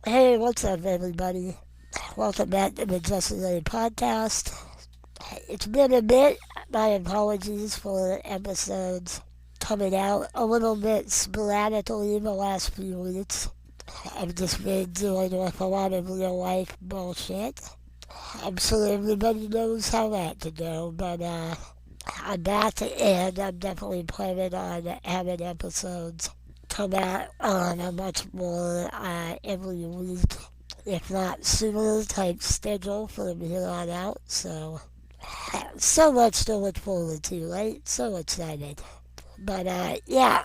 Hey, what's up, everybody? Welcome back to the Just Another podcast. It's been a bit. My apologies for episodes coming out a little bit sporadically the last few weeks. I've just been dealing with a lot of real life bullshit. I'm sure everybody knows how that can go, but I'm back and I'm definitely planning on having episodes come out on a much more every week, if not sooner, type schedule from here on out. So much to look forward to, right? So excited. But yeah,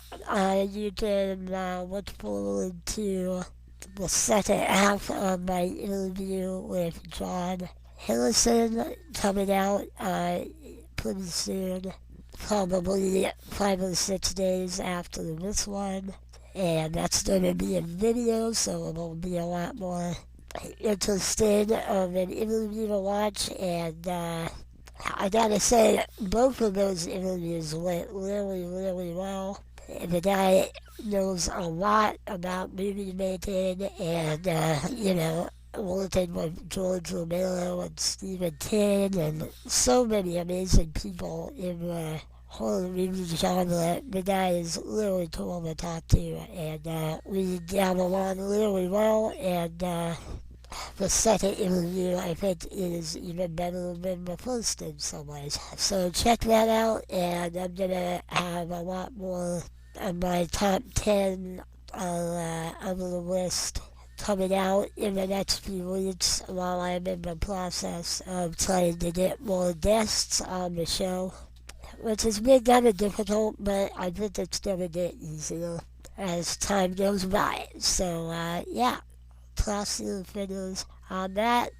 you can look forward to the second half of my interview with John Harrison coming out pretty soon, probably 5 or 6 days after this one. And that's going to be a video, so it'll be a lot more interesting of an interview to watch. And I gotta say, both of those interviews went really, really well. The guy knows a lot about movie making and, working with George Romero and Stephen King and so many amazing people in the horror movie genre. The guy is really cool to talk to, and we got along really well. And the second interview, I think, is even better than the first in some ways. So check that out, and I'm gonna have a lot more of my top 10 of the list coming out in the next few weeks while I'm in the process of trying to get more guests on the show, which has been kind of difficult, but I think it's going to get easier as time goes by. So, yeah, cross your fingers on that.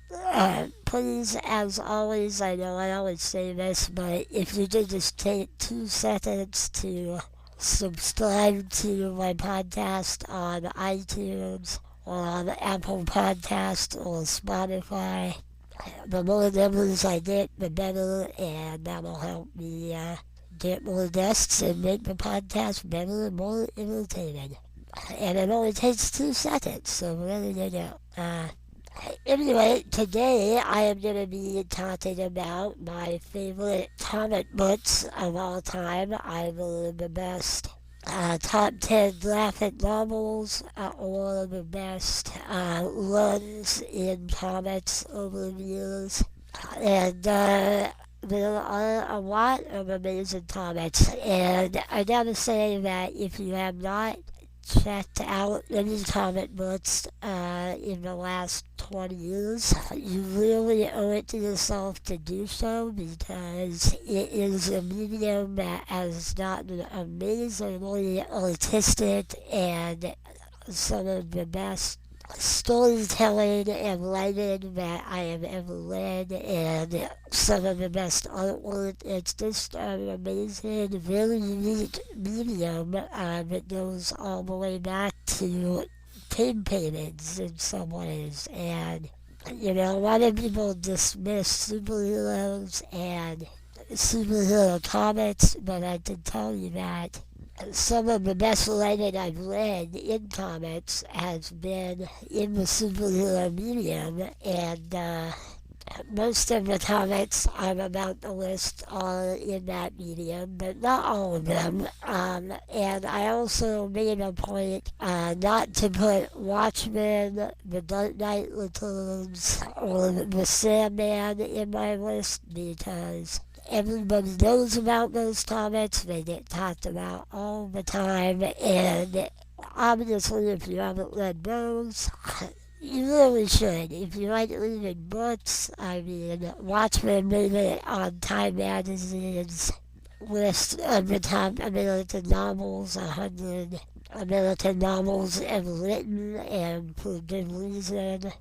Please, as always, I know I always say this, but if you could just take 2 seconds to subscribe to my podcast on iTunes or on Apple Podcast or Spotify. The more numbers I get, the better, and that'll help me get more guests and make the podcast better and more entertaining. And it only takes 2 seconds, so really you go. Anyway, today I am going to be talking about my favorite comic books of all time, either the best top 10 graphic novels or the best runs in comics over the years. And there are a lot of amazing comics, and I gotta say that if you have not checked out any comic books in the last 20 years, you really owe it to yourself to do so because it is a medium that has gotten amazingly artistic, and some of the best storytelling and writing that I have ever read, and some of the best artwork. It's just an amazing, very unique medium that goes all the way back to cave paintings in some ways. And, a lot of people dismiss superheroes and superhero comics, but I can tell you that some of the best writing I've read in comics has been in the superhero medium, and most of the comics I'm about to list are in that medium, but not all of them. And I also made a point not to put Watchmen, The Dark Knight Returns, or The Sandman in my list because everybody knows about those comics. They get talked about all the time, and obviously, if you haven't read those, you really should. If you like reading books, I mean, Watchmen made it on Time Magazine's list of the top American novels, 100 American novels ever written, and for good reason.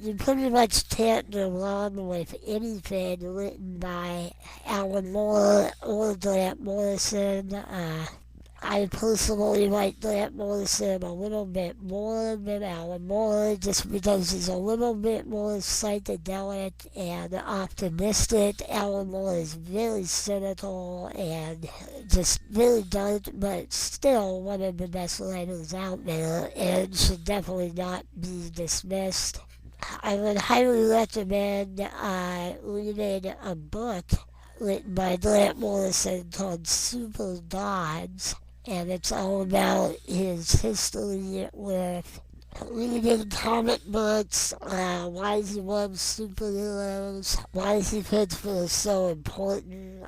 You pretty much can't go wrong with anything written by Alan Moore or Grant Morrison. I personally like Grant Morrison a little bit more than Alan Moore, just because he's a little bit more psychedelic and optimistic. Alan Moore is very cynical and just really dark, but still one of the best writers out there, and should definitely not be dismissed. I would highly recommend reading a book written by Grant Morrison called Super Gods, and it's all about his history with reading comic books, why he loves superheroes, why he thinks they're so important.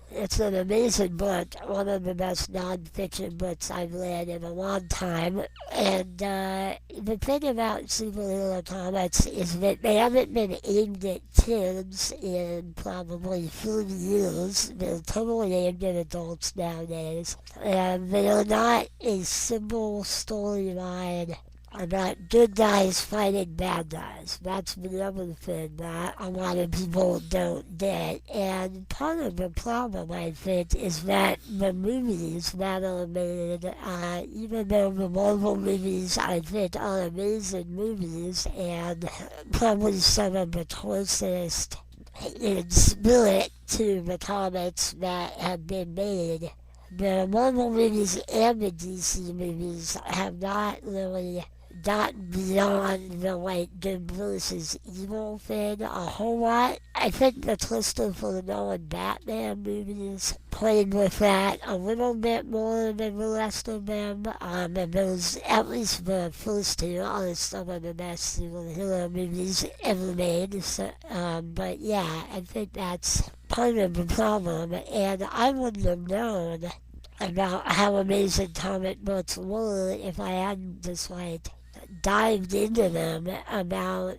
It's an amazing book, one of the best non-fiction books I've read in a long time. And the thing about superhero comics is that they haven't been aimed at kids in probably 30 years. They're totally aimed at adults nowadays. And they are not a simple storyline about good guys fighting bad guys. That's the other thing that a lot of people don't get. And part of the problem, I think, is that the movies that are made, even though the Marvel movies, I think, are amazing movies and probably some of the closest in spirit to the comics that have been made, the Marvel movies and the DC movies have not really got beyond the good versus evil thing a whole lot. I think the Christopher Nolan Batman movies played with that a little bit more than the rest of them. And those, at least the first two, are some of the best superhero movies ever made. So, but yeah, I think that's part of the problem. And I wouldn't have known about how amazing comic books were if I hadn't just dived into them about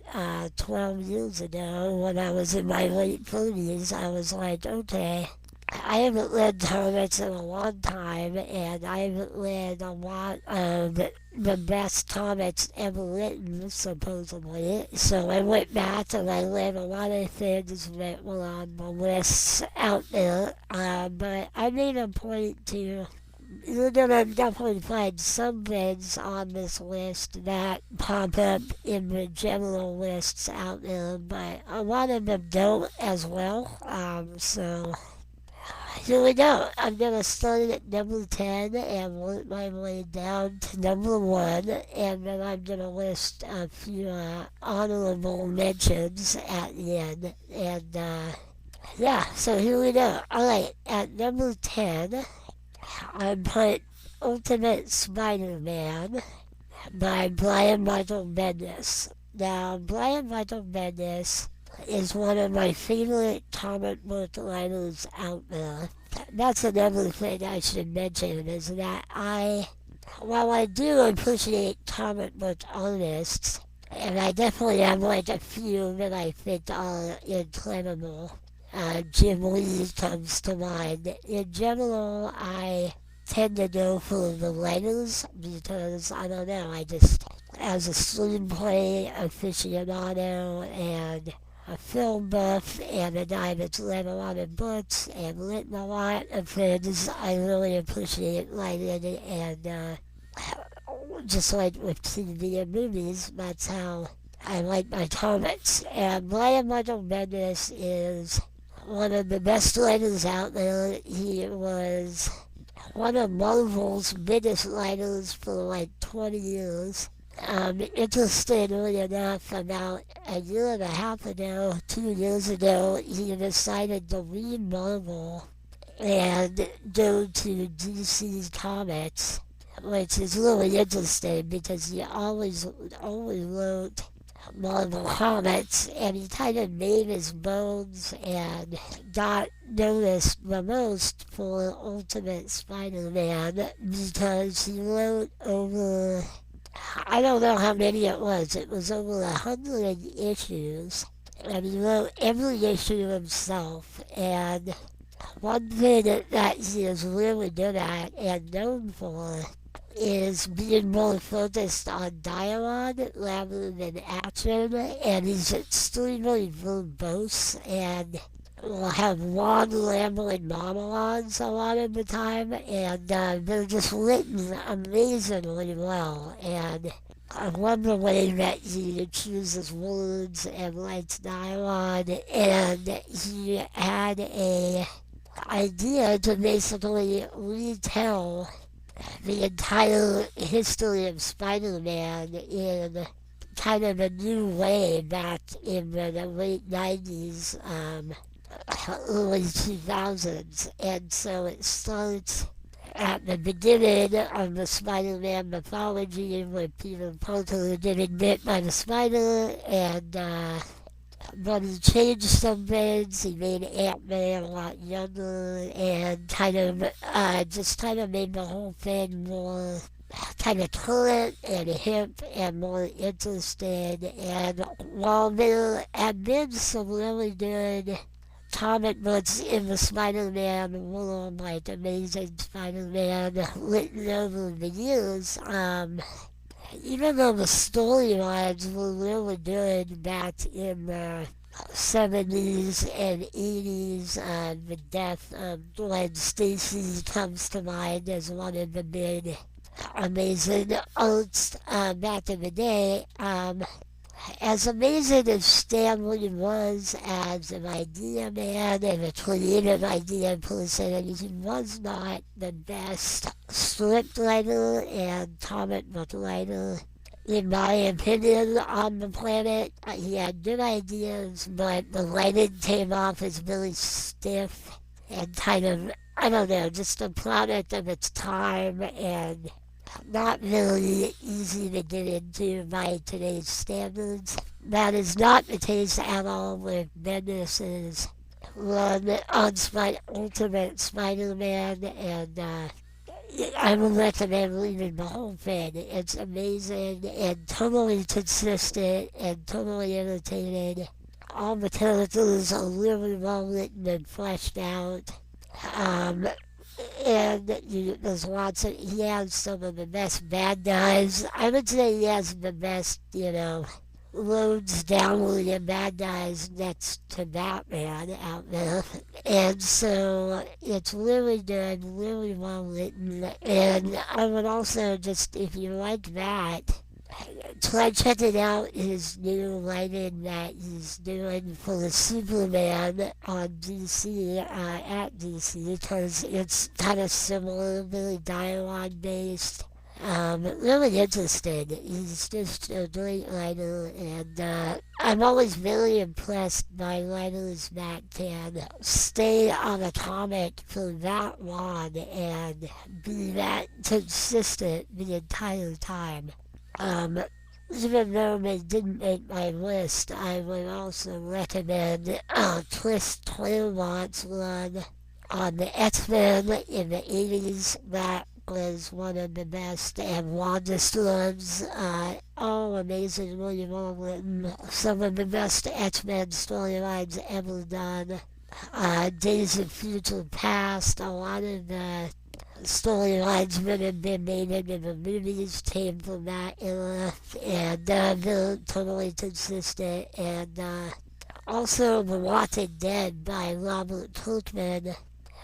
12 years ago when I was in my late 30s. I was like, okay, I haven't read comics in a long time, and I haven't read a lot of the best comics ever written, supposedly. So I went back and I read a lot of things that were on the lists out there, but I made a point to... You're gonna definitely find some things on this list that pop up in the general lists out there, but a lot of them don't as well. So here we go. I'm gonna start at number 10 and work my way down to number 1, and then I'm gonna list a few honorable mentions at the end. And yeah, so here we go. Alright, at number 10, I put Ultimate Spider-Man by Brian Michael Bendis. Now, Brian Michael Bendis is one of my favorite comic book writers out there. That's another thing I should mention, is that while I do appreciate comic book artists, and I definitely have a few that I think are incredible, Jim Lee comes to mind. In general, I tend to go for the writers because, I don't know, I just, as a screenplay aficionado and a film buff and a guy that's read a lot of books and written a lot of things, I really appreciate writing, and just like with TV and movies, that's how I like my comics. And Brian Michael Bendis is one of the best writers out there. He was one of Marvel's biggest writers for 20 years. Interestingly enough, about a year and a half ago, 2 years ago, he decided to leave Marvel and go to DC Comics, which is really interesting because he always wrote Marvel Comics, and he kind of made his bones and got noticed the most for Ultimate Spider-Man because he wrote over, I don't know how many it was over 100 issues, and he wrote every issue himself. And one thing that he is really good at and known for is being more focused on dialogue rather than action, and he's extremely verbose and will have long, rambling monologues a lot of the time, and they're just written amazingly well. And I love the way that he chooses words and writes dialogue, and he had a idea to basically retell the entire history of Spider-Man in kind of a new way back in the late 90s, early 2000s. And so it starts at the beginning of the Spider-Man mythology with Peter Parker getting bit by the spider, and but he changed some things. He made Ant-Man a lot younger, and just kind of made the whole thing more kind of current and hip and more interested. And while there have been some really good comic books in the Spider-Man world, like Amazing Spider-Man, written over the years, even though the storylines were really good back in the 70s and 80s, the death of Gwen Stacy comes to mind as one of the big amazing arcs back in the day. As amazing as Stan Lee was as an idea man and a creative idea person, he was not the best script writer and comic book writer, in my opinion, on the planet. He had good ideas, but the writing came off as really stiff and kind of, I don't know, just a product of its time, and not very easy to get into by today's standards. That is not the case at all with Bendis's run on Ultimate Spider-Man, and I would recommend reading the whole thing. It's amazing and totally consistent and totally entertaining. All the characters are really well written and fleshed out. And there's lots of, he has some of the best bad guys. I would say he has the best, roads downward and bad guys next to Batman out there. And so it's really good, really well written. And I would also just, if you like that, try checking out his new writing that he's doing for the Superman on DC, at DC, because it's kind of similar, very dialogue based. Really interesting. He's just a great writer, and I'm always very impressed by writers that can stay on a comic for that long and be that consistent the entire time. Even though they didn't make my list, I would also recommend Chris Claremont's run on the X-Men in the 80s. That was one of the best and longest runs. All amazingly well written. Some of the best X-Men storylines ever done. Days of Future Past, a lot of the storylines that have been made into the movies came from that era, and they're totally consistent. And also The Walking Dead by Robert Kirkman.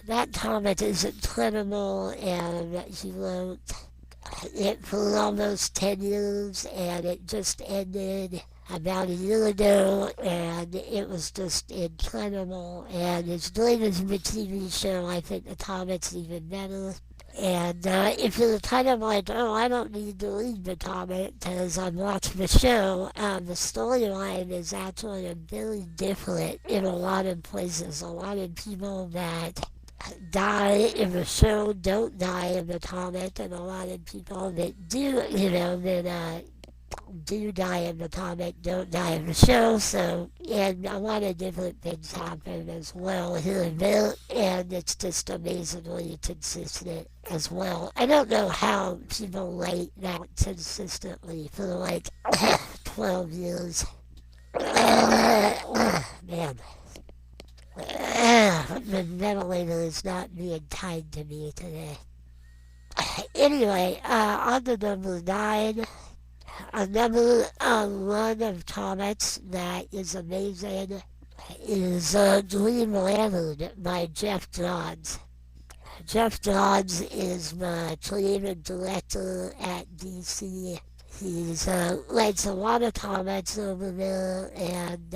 That comic is incredible, and he wrote it for almost 10 years, and it just ended about a year ago, and it was just incredible. And as great as the TV show, I think the comic's even better. And if you're kind of like, oh, I don't need to read the comic because I'm watching the show, the storyline is actually very different in a lot of places. A lot of people that die in the show don't die in the comic, and a lot of people that do, that do die in the comic don't die in the show. So, and a lot of different things happen as well here and there, and it's just amazingly consistent as well. I don't know how people write that consistently for like 12 years. Man. The ventilator is not being kind to me today. Anyway, on to number 9. Another run of comics that is amazing. is Dreamland by Jeff Johns. Jeff Johns is my creative director at DC. He's writes a lot of comics over there, and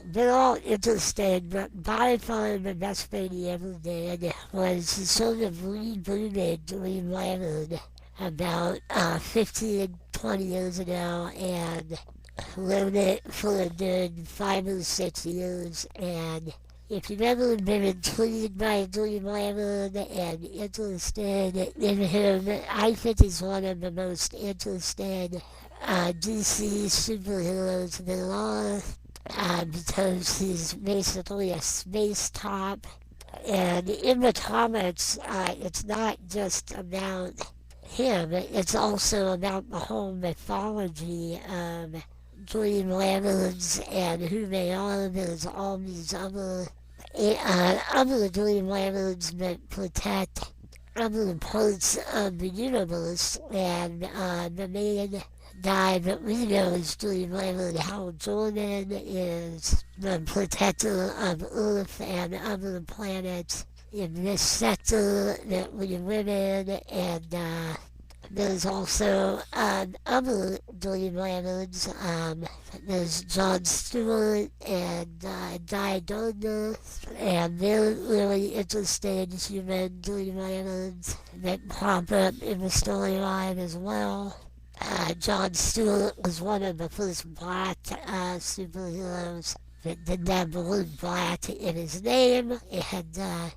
they're all interesting, but by far the best thing he ever did was sort of rebooted Dreamland about 15, 20 years ago, and wrote it for a good 5 or 6 years. And if you've ever been intrigued by Dreamland and interested in him, I think he's one of the most interesting DC superheroes there are, because he's basically a space cop. And in the comics, it's not just about him, it's also about the whole mythology of Dreamlanders and who they are. There's all these other Dreamlanders that protect other parts of the universe, and the main guy that we know is Dreamlander Hal Jordan is the protector of Earth and other planets in this sector that we live in, and there's also other Dreamlanders. There's John Stewart and Guy Gardner, and they're really interesting human Dreamlanders that pop up in the storyline as well. John Stewart was one of the first black superheroes that didn't have the word black in his name, and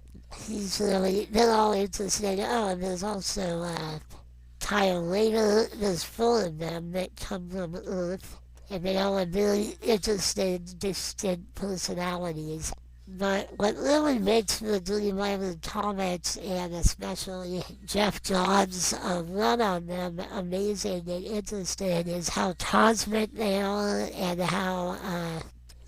he's really, they're all interesting. Oh, and there's also Kyle Rayner. There's four of them that come from Earth, and they all have very interesting, distinct personalities. But what really makes the Dreamlander comics, and especially Jeff Johns' run on them, amazing and interesting is how cosmic they are, and how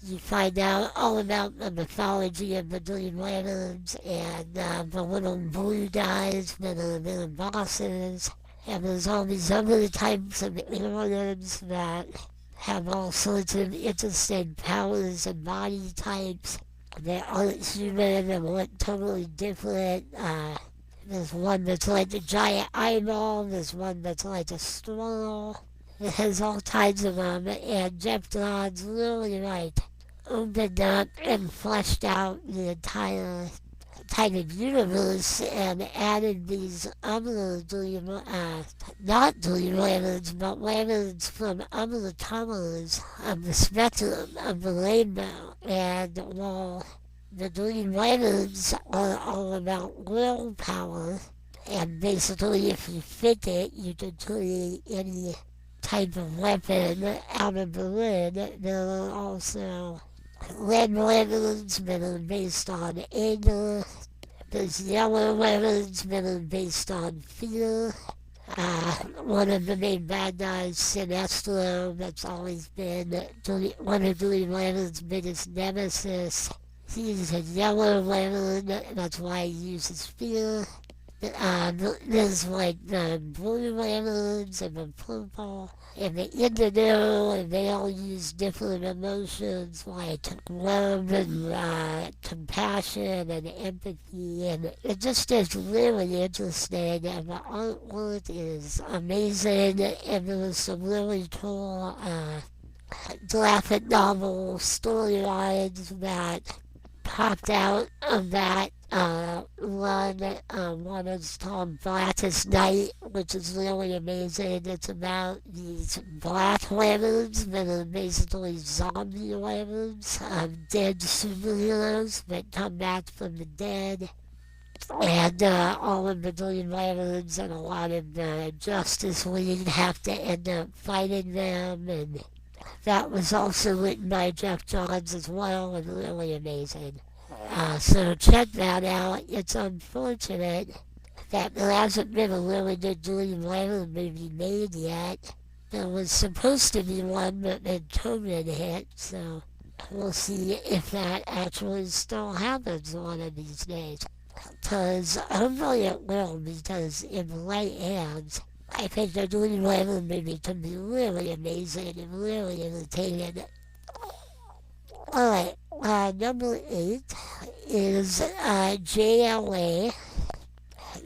you find out all about the mythology of the Dreamlanders and the little blue guys that are their bosses. And there's all these other types of aliens that have all sorts of interesting powers and body types. They aren't human and look totally different. There's one that's like a giant eyeball, there's one that's like a straw. It has all kinds of them, and Jeff Johns really opened up and fleshed out the entire kind of universe and added these other not Dreamlanders, but lanterns from other colors of the spectrum of the rainbow. And while the Dreamlanders are all about willpower, and basically if you fit it, you can create any type of weapon out of the lid, there are also red lanterns that are based on anger. There's yellow lanterns that are based on fear. One of the main bad guys, Sinestro, that's always been one of Dreamlander's biggest nemesis. He's a yellow lantern, that's why he uses fear. There's like the blue lanterns and the purple and the indigo, and they all use different emotions like love and compassion and empathy, and it just is really interesting, and the artwork is amazing, and there was some really cool graphic novel storylines that popped out of that run. One is called Blackest Night, which is really amazing. It's about these black lanterns that are basically zombie lanterns, dead superheroes that come back from the dead. And all of the Green Lanterns and a lot of the Justice League have to end up fighting them, and that was also written by Jeff Johns as well, and really amazing. So check that out. It's unfortunate that there hasn't been a really good Green Lantern movie made yet. There was supposed to be one, but then COVID hit, so we'll see if that actually still happens one of these days. Because hopefully it will, because in the right hands, I think the Green Lantern movie can be really amazing and really entertaining. Alright, number 8 is JLA,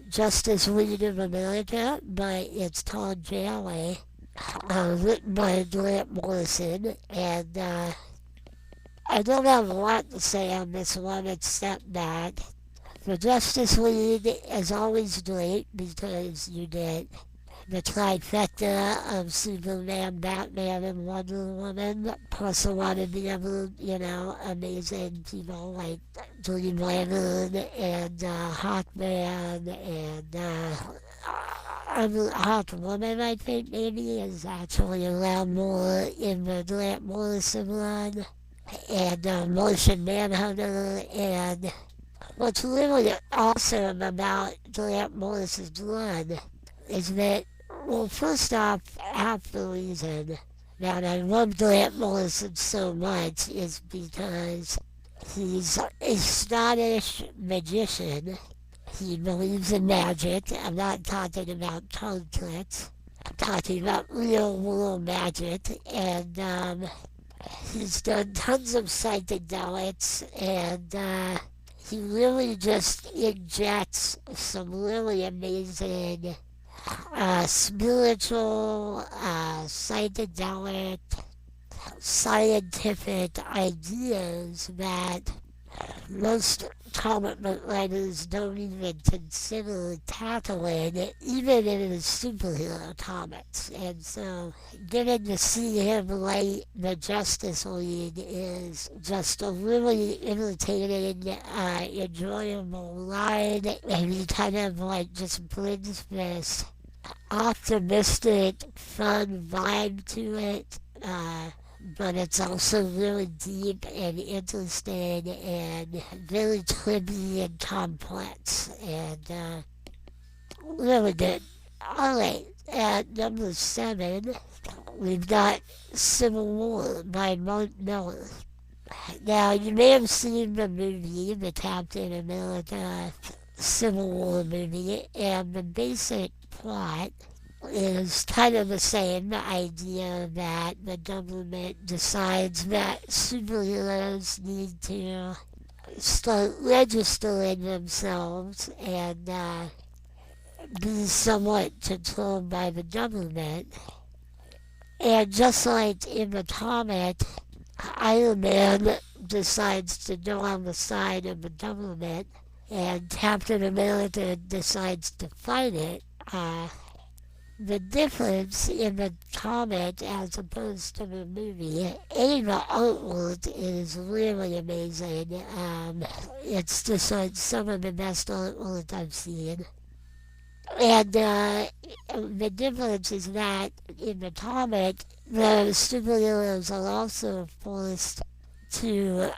Justice League of America, but it's called JLA, written by Grant Morrison, and I don't have a lot to say on this one except that the Justice League is always great because you get the trifecta of Superman, Batman, and Wonder Woman, plus a lot of the other, amazing people like Green Lantern and Hawkman and Hawkwoman, I think maybe, is actually around more in the Grant Morrison run, and Martian Manhunter, and what's really awesome about Grant Morrison's run is that, well, first off, half the reason that I love Grant Morrison so much is because he's a Scottish magician. He believes in magic. I'm not talking about card tricks. I'm talking about real world magic. And he's done tons of psychedelics, and he really just injects some really amazing spiritual, psychedelic, scientific ideas that most comic book writers don't even consider tackling, even in his superhero comics. And so getting to see him write the Justice League is just a really entertaining, enjoyable ride, and he kind of like just brings this optimistic, fun vibe to it. But it's also really deep and interesting and very trippy and complex, and really good. Alright, at number 7, we've got Civil War by Mark Miller. Now, you may have seen the movie, the Captain America Civil War movie, and the basic plot is kind of the same idea that the government decides that superheroes need to start registering themselves and be somewhat controlled by the government. And just like in the comic, Iron Man decides to go on the side of the government, and Captain America decides to fight it. The difference in the comic as opposed to the movie, the artwork is really amazing. It's just like some of the best artwork I've seen. And the difference is that in the comic, the superheroes are also forced to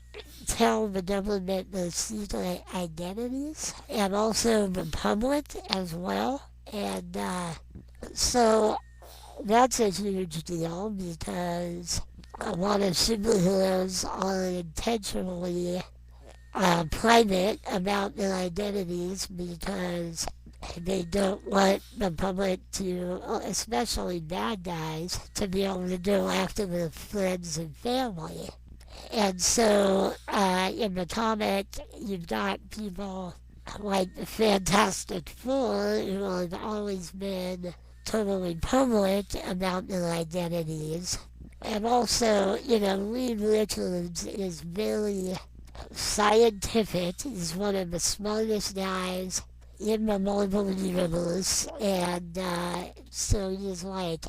tell the government their secret identities, and also the public as well. And so that's a huge deal because a lot of superheroes are intentionally private about their identities because they don't want the public to, especially bad guys, to be able to go after their friends and family. And so in the comic, you've got people like the Fantastic Four who have always been totally public about their identities. And also, Reed Richards is very scientific. He's one of the smartest guys in the Marvel Universe. And so he's like,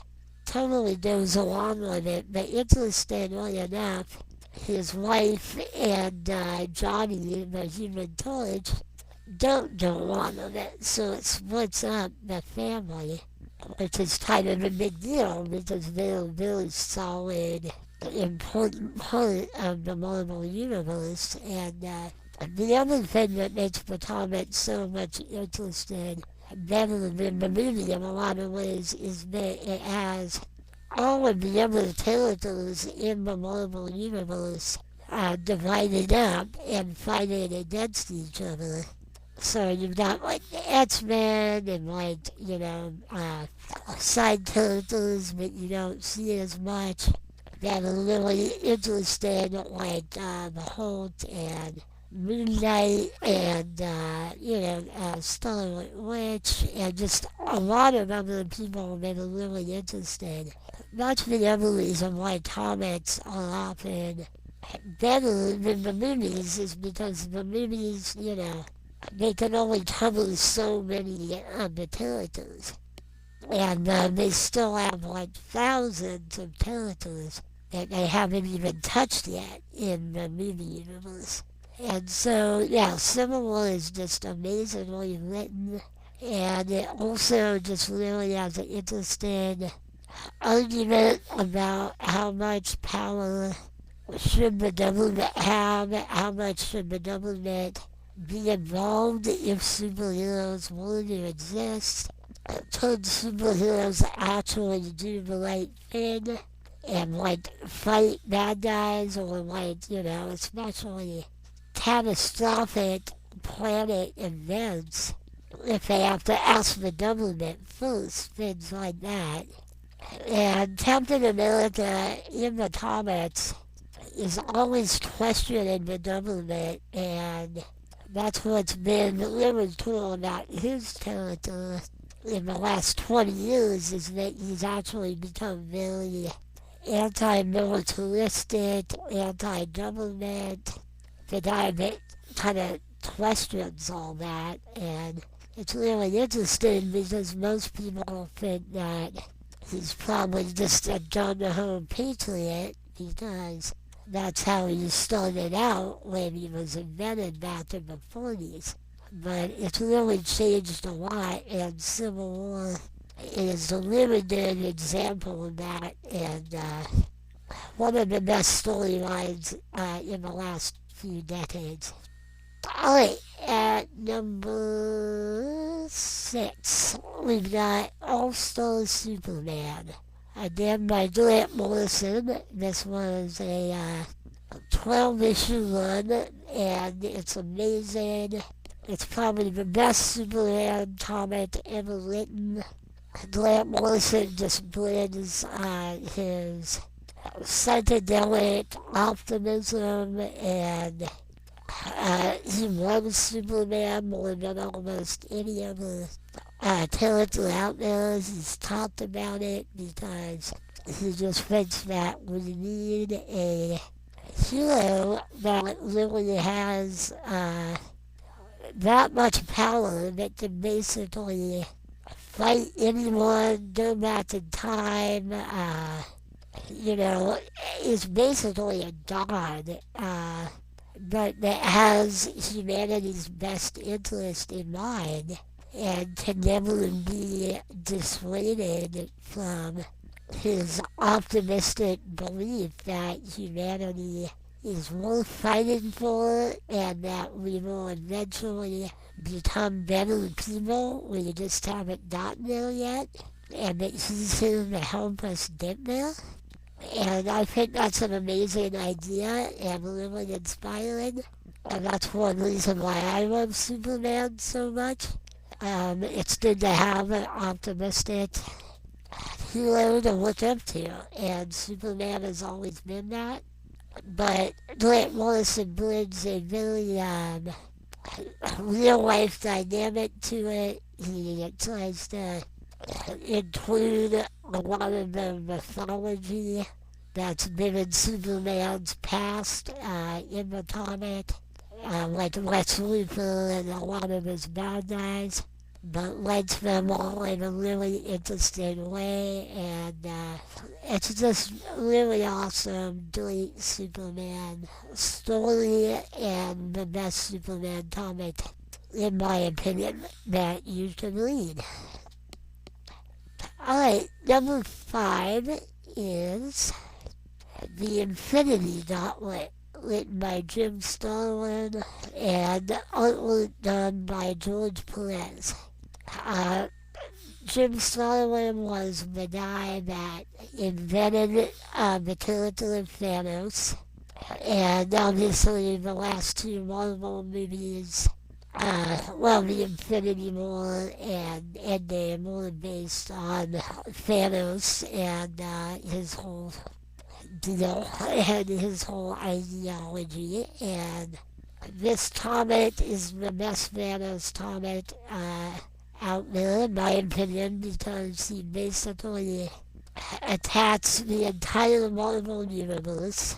totally goes along with it. But interestingly enough, his wife and Johnny, the Human Torch, don't go along with it. So it splits up the family, which is kind of a big deal because they're a very solid, important part of the Marvel Universe. And the other thing that makes the comic so much interesting, better than the movie in a lot of ways, is that it has all of the other characters in the Marvel Universe divided up and fighting against each other. So you've got like the X-Men and like, side characters that you don't see as much. that are really interesting, like Holt and Moon Knight and, Scarlet Witch, and just a lot of other people that are really interested. That's the other reason why comics are often better than the movies, is because the movies, they can only cover so many of the characters. And they still have like thousands of characters that they haven't even touched yet in the movie universe. And so, yeah, Civil War is just amazingly written, and it also just really has an interesting argument about how much power should the government have, how much should the government be involved if superheroes were to exist. Could superheroes actually do the right thing and like fight bad guys, or like, especially catastrophic planet events if they have to ask the government first, things like that. And Captain America in the comics is always questioning the government, and that's what's been really cool about his character in the last 20 years, is that he's actually become very anti-militaristic, anti-government, the guy that kind of questions all that. And it's really interesting because most people think that he's probably just a gun-ho patriot, because that's how he started out when he was invented back in the 40s. But it's really changed a lot, and Civil War is a really good example of that, and one of the best storylines in the last few decades. Alright, at number 6, we've got All-Star Superman. Again by Grant Morrison. This was a 12-issue run, and it's amazing. It's probably the best Superman comic ever written. Grant Morrison just brings his psychedelic optimism, and he loves Superman more than almost any other character out there. He's talked about it because he just thinks that we need a hero that really has that much power that can basically fight anyone, go back in time, is basically a god, but that has humanity's best interest in mind and can never be dissuaded from his optimistic belief that humanity is worth fighting for, and that we will eventually become better people. We just haven't gotten there yet, and that he's here to help us get there. And I think that's an amazing idea and really inspiring. And that's one reason why I love Superman so much. It's good to have an optimistic hero to look up to, and Superman has always been that. But Grant Morrison brings a very real life dynamic to it. He tries to include a lot of the mythology that's been in Superman's past in the comic, like Lex Luthor and a lot of his bad guys, but writes them all in a really interesting way, and it's just really awesome, great Superman story, and the best Superman comic, in my opinion, that you can read. Alright, number 5 is The Infinity Gauntlet, written by Jim Starlin and artwork done by George Perez. Jim Starlin was the guy that invented the character of Thanos, and obviously the last two Marvel movies, the Infinity War and Endgame, were based on Thanos and his whole deal and his whole ideology. And this Comet is the best Thanos Comet out there, in my opinion, because he basically attacks the entire Marvel Universe.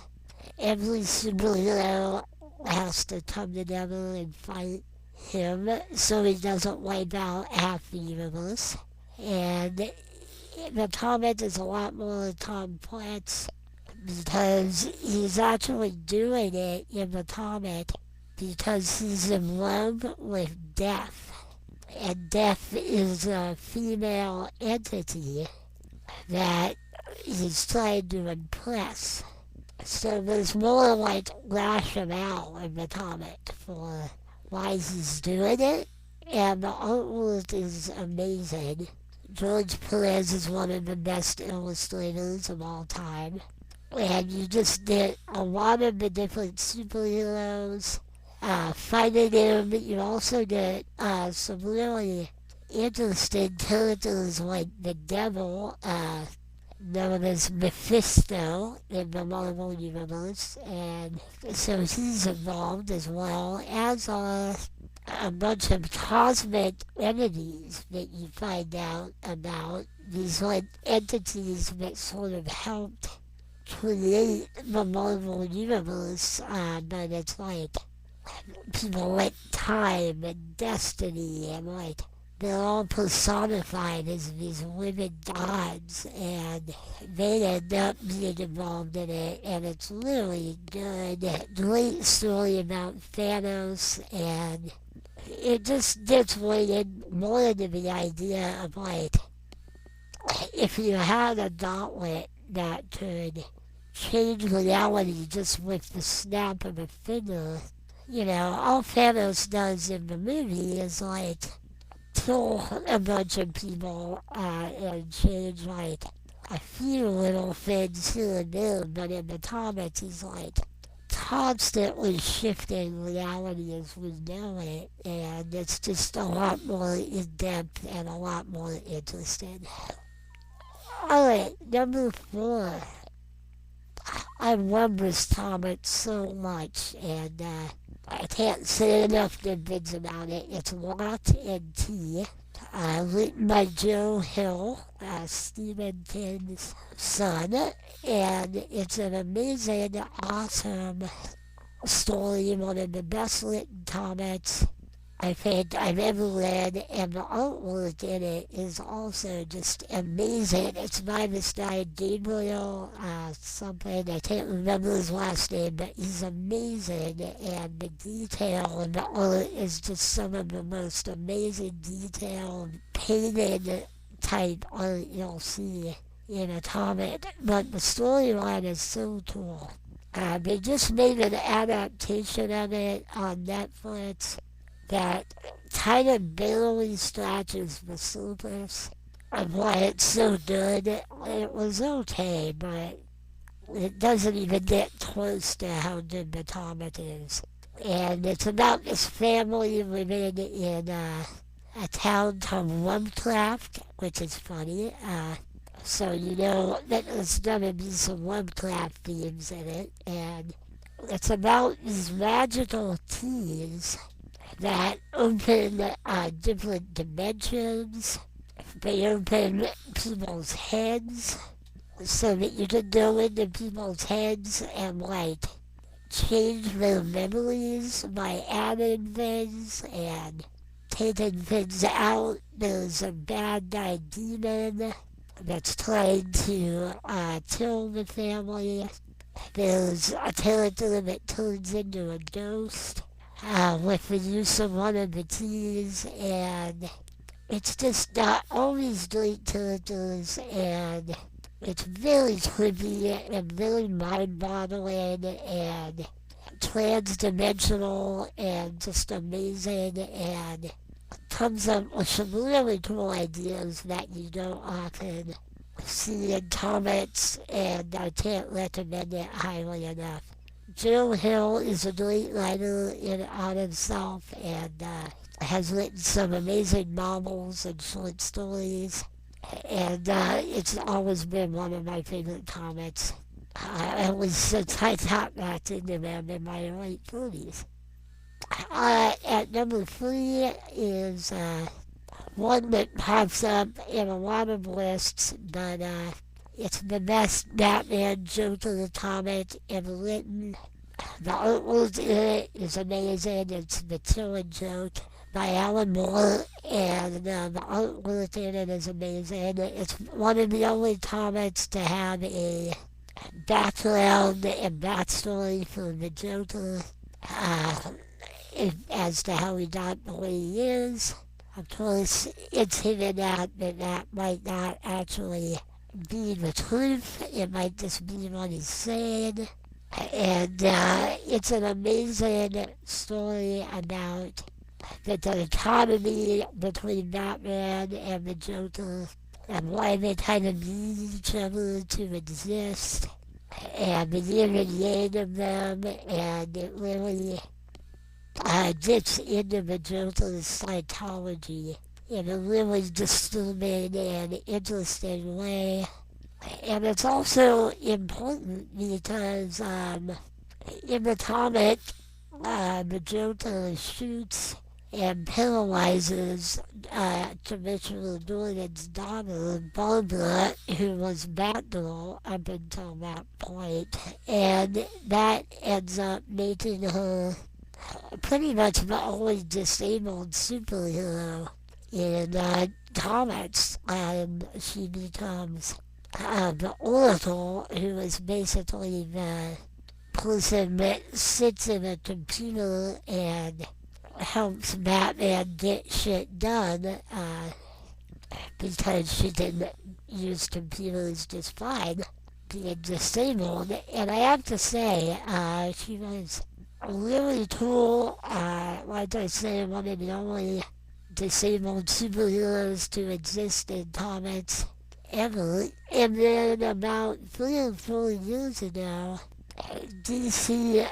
Every superhero has to come together and fight him so he doesn't wipe out half the universe. And the comic is a lot more complex because he's actually doing it in the comic because he's in love with Death. And Death is a female entity that he's trying to impress. So there's more like rationale in the comic for why he's doing it, and the artwork is amazing. George Perez is one of the best illustrators of all time, and you just get a lot of the different superheroes fighting him. You also get some really interesting characters like the devil, known as Mephisto in the Marvel Universe, and so he's involved as well, as are a bunch of cosmic entities that you find out about, these like entities that sort of helped create the Marvel Universe, but it's like people like time and destiny and like they're all personified as these living gods, and they end up being involved in it, and it's really good. Great story about Thanos, and it just gets weighted more into the idea of like, if you had a gauntlet that could change reality just with the snap of a finger, you know, all Thanos does in the movie is like kill a bunch of people and change like a few little things here and there, but in the comics he's like constantly shifting reality as we know it, and it's just a lot more in-depth and a lot more interesting. Alright, number 4. I love this comic so much, and I can't say enough good things about it. It's Locked in Key, written by Joe Hill, Stephen King's son, and it's an amazing, awesome story, one of the best written comics I think I've ever read, and the artwork in it is also just amazing. It's by this guy Gabriel something, I can't remember his last name, but he's amazing, and the detail in the art is just some of the most amazing detailed painted type art you'll see in a comic, but the storyline is so cool. They just made an adaptation of it on Netflix that kind of barely scratches the surface of why it's so good. It was okay, but it doesn't even get close to how good the comic is. And it's about this family living in a town called Lovecraft, which is funny. So you know that there's gonna be some Lovecraft themes in it, and it's about these magical keys that open different dimensions. They open people's heads so that you can go into people's heads and like change their memories by adding things and taking things out. There's a bad guy demon that's trying to kill the family. There's a character that turns into a ghost with the use of one of the keys, and it's just all these great characters, and it's very creepy and very mind-boggling and trans-dimensional and just amazing, and comes up with some really cool ideas that you don't often see in comics, and I can't recommend it highly enough. Joe Hill is a great writer in on himself, and has written some amazing novels and short stories, and it's always been one of my favorite comics. at least since I stopped watching them in my late 30s. At number 3 is one that pops up in a lot of lists, but it's the best Batman Joker comic ever written. The artwork in it is amazing. It's The Killing Joke by Alan Moore, and the artwork in it is amazing. It's one of the only comics to have a background and backstory for the Joker, as to how he got the way he is. Of course, it's hinted at that that might not actually be the truth. It might just be what he's saying. And it's an amazing story about the dichotomy between Batman and the Joker and why they kind of need each other to exist, and the yin and yang of them, and it really gets into the Joker's psychology in a really disturbing and interesting way. And it's also important because in the comic, the Joker shoots and paralyzes Commissioner Gordon's daughter, Barbara, who was Batgirl up until that point, and that ends up making her pretty much the only disabled superhero in comics. She becomes the Oracle, who is basically the person that sits in a computer and helps Batman get shit done, because she can use computers just fine, being disabled. And I have to say, she was really cool. Like I say, one of the only disabled superheroes to exist in comics ever. And then about 3 or 4 years ago, DC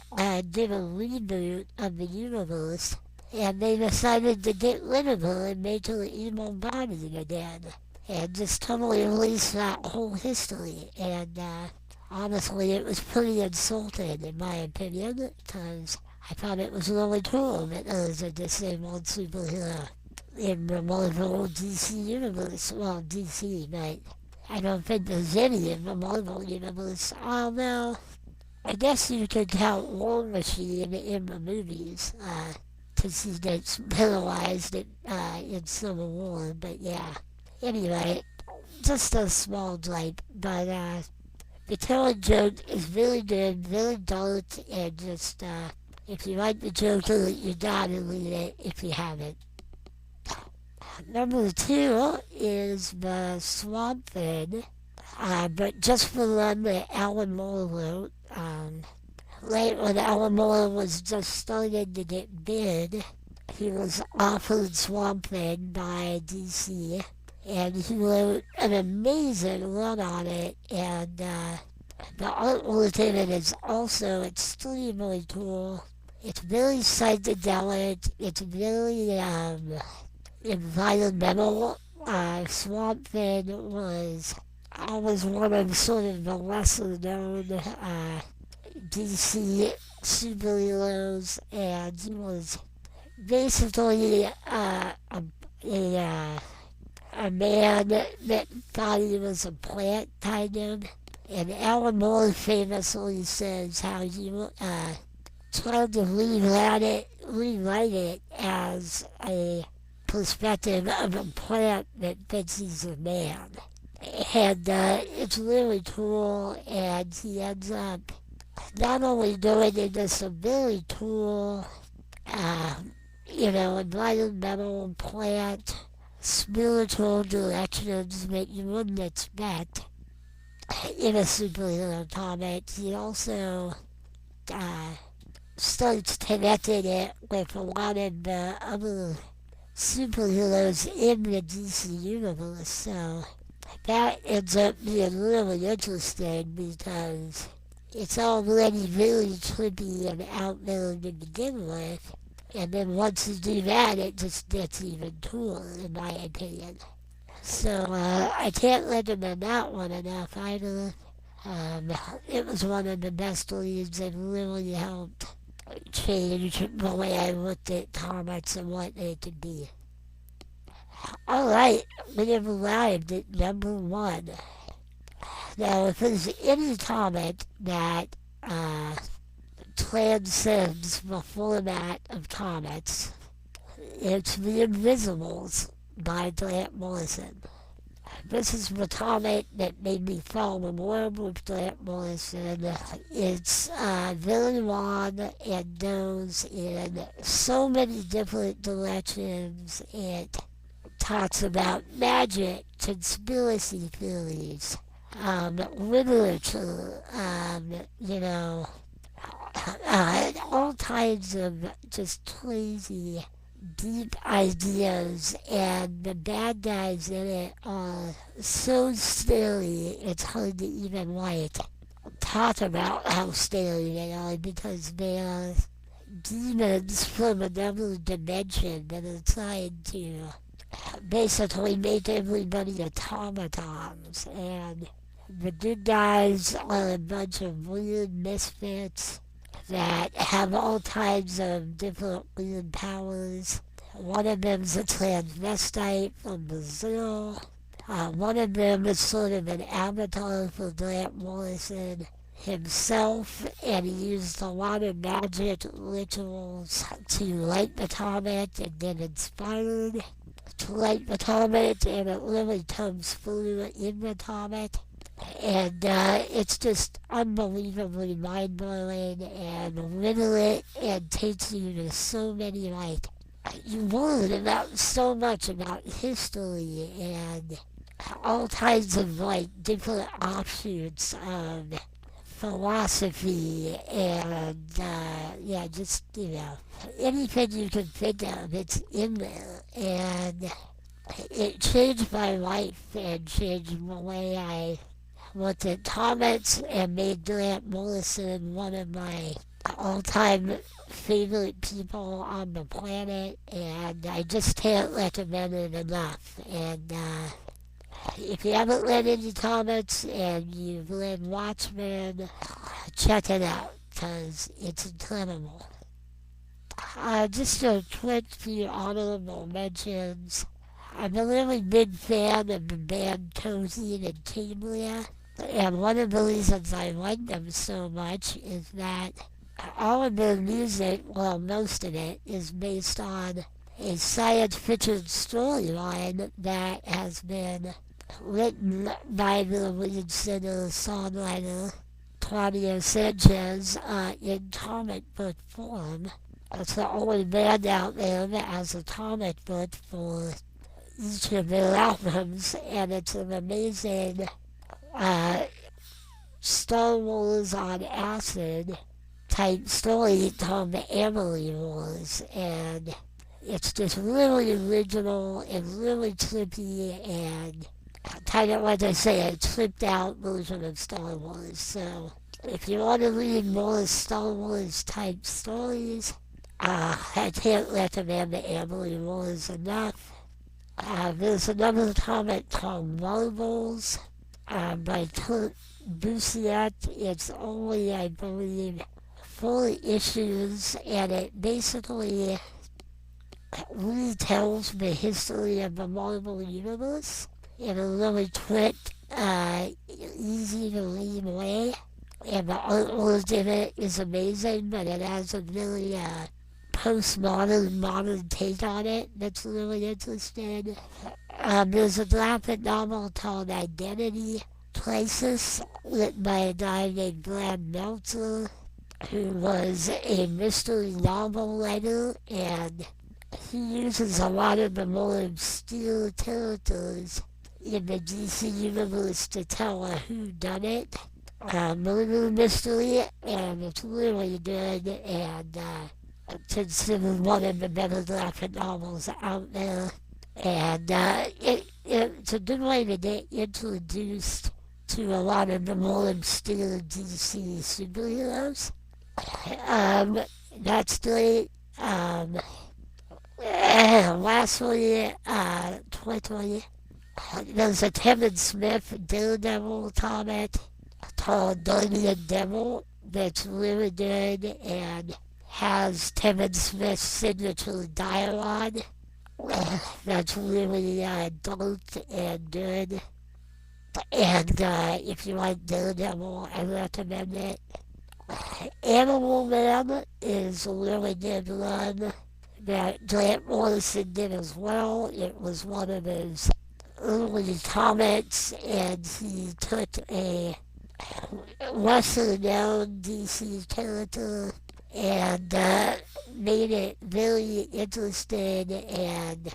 did a reboot of the universe, and they decided to get rid of her and make her evil body again, and just totally erase that whole history. And honestly, it was pretty insulting in my opinion, because I thought it was really cool that there was a disabled superhero in the Marvel DC universe. Well, DC, but I don't think there's any in the Marvel universe. Although, I guess you could count War Machine in the movies, because he gets paralyzed in Civil War, but yeah. Anyway, just a small gripe, but The Killing Joke is very good, very dark, and just, if you like the Joker, you gotta read it if you haven't. Number 2 is the Swamp Thing, but just for one that Alan Moore wrote. Right when Alan Moore was just starting to get big, he was offered Swamp Thing by DC, and he wrote an amazing run on it, and the artwork in it is also extremely cool. It's very psychedelic, it's very environmental. Swamp Thing was always one of sort of the lesser known DC superheroes, and he was basically a man that thought he was a plant, kind of. And Alan Moore famously says how he tried to rewrite it as a perspective of a plant that thinks he's a man. And it's really cool, and he ends up not only going into some very cool, environmental, plant, spiritual directions that you wouldn't expect in a superhero comic. He also starts connecting it with a lot of the other superheroes in the DC universe, so that ends up being really interesting because it's already really trippy and out there to begin with, and then once you do that, it just gets even cooler, in my opinion. So I can't recommend that one enough either. Um, it was one of the best leads and really helped change the way I looked at comics and what they could be. Alright, we have arrived at number one. Now, if there's any comic that transcends the format of comics, it's The Invisibles by Grant Morrison. This is the comic that made me fall in love with Grant Morrison. It's very long and goes in so many different directions. It talks about magic, conspiracy theories, literature, all kinds of just crazy, deep ideas, and the bad guys in it are so scary it's hard to even talk about how scary they are because they are demons from another dimension that are trying to basically make everybody automatons, and the good guys are a bunch of weird misfits that have all kinds of different weird powers. One of them's a transvestite from Brazil. One of them is sort of an avatar for Grant Morrison himself, and he used a lot of magic rituals to write the comic and get inspired to write the comic, and it really comes through in the comic. And it's just unbelievably mind-blowing and literate and takes you to so many, you learn about so much about history and all kinds of, different offshoots of philosophy and, anything you can think of, it's in there. And it changed my life and changed the way I looked at comics and made Grant Morrison one of my all-time favorite people on the planet, and I just can't recommend it enough. And if you haven't read any comics and you've read Watchmen, check it out, because it's incredible. Just a quick few honorable mentions. I'm a really big fan of the band Cozy and Cambria, and one of the reasons I like them so much is that all of their music, well, most of it, is based on a science fiction storyline that has been written by the lead singer-songwriter Claudio Sanchez in comic book form. It's the only band out there that has a comic book for each of their albums, and it's an amazing Star Wars on acid type story called the Amory Wars, and it's just really original and really trippy and kind of, like I say, a tripped out version of Star Wars. So if you want to read more Star Wars type stories, I can't recommend the Amory Wars enough. There's another comic called Marvels by Kurt Busiek. It's only, I believe, 4 issues, and it basically retells the history of the Marvel Universe in a really quick, easy to read way. And the artwork in it is amazing, but it has a really postmodern, modern take on it that's really interesting. There's a graphic novel called Identity Crisis, written by a guy named Brad Meltzer, who was a mystery novel writer, and he uses a lot of the more obscure characters in the DC universe to tell a whodunit murder mystery, and it's really good, and considered one of the better graphic novels out there. And it's a good way to get introduced to a lot of the more obscure DC superheroes. That's great. Lastly, quickly, there's a Kevin Smith Daredevil comic called Guardian Devil that's really good and has Kevin Smith's signature dialogue that's really dark and good. And if you like Daredevil, I recommend it. Animal Man is a really good run that Grant Morrison did as well. It was one of his early comics, and he took a lesser known DC character and made it very interesting and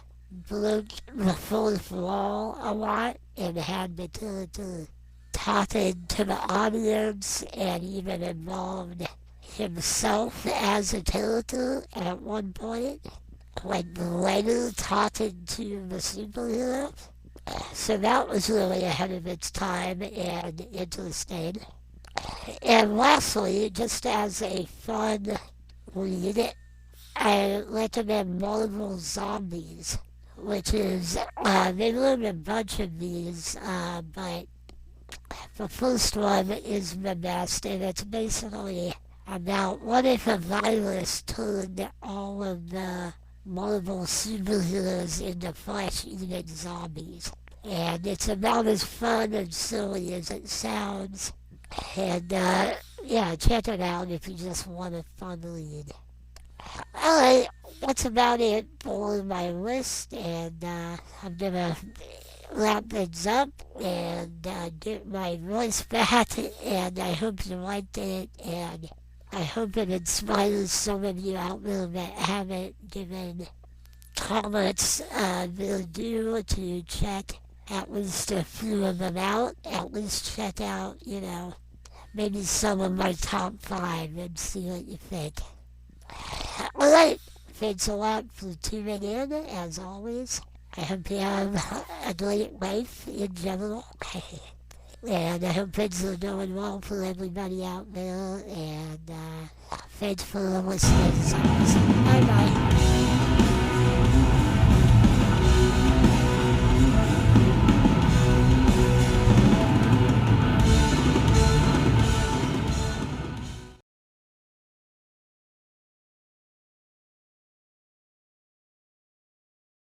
broke the fourth wall a lot and had the character talking to the audience and even involved himself as a character at one point, like the writer talking to the superhero. So that was really ahead of its time and interesting. And lastly, just as a fun read, I recommend Marvel Zombies, which is, they learned a bunch of these, but the first one is the best, and it's basically about what if a virus turned all of the Marvel superheroes into flesh-eating zombies. And it's about as fun and silly as it sounds. And, yeah, check it out if you just want a fun read. Alright, that's about it for my list, and I'm gonna wrap things up and get my voice back, and I hope you liked it, and I hope it inspires some of you out there that haven't given comics their due to check at least a few of them out. At least check out, maybe some of my top 5 and see what you think. Alright, thanks a lot for tuning in, as always. I hope you have a great life in general. And I hope things are going well for everybody out there. And thanks for listening.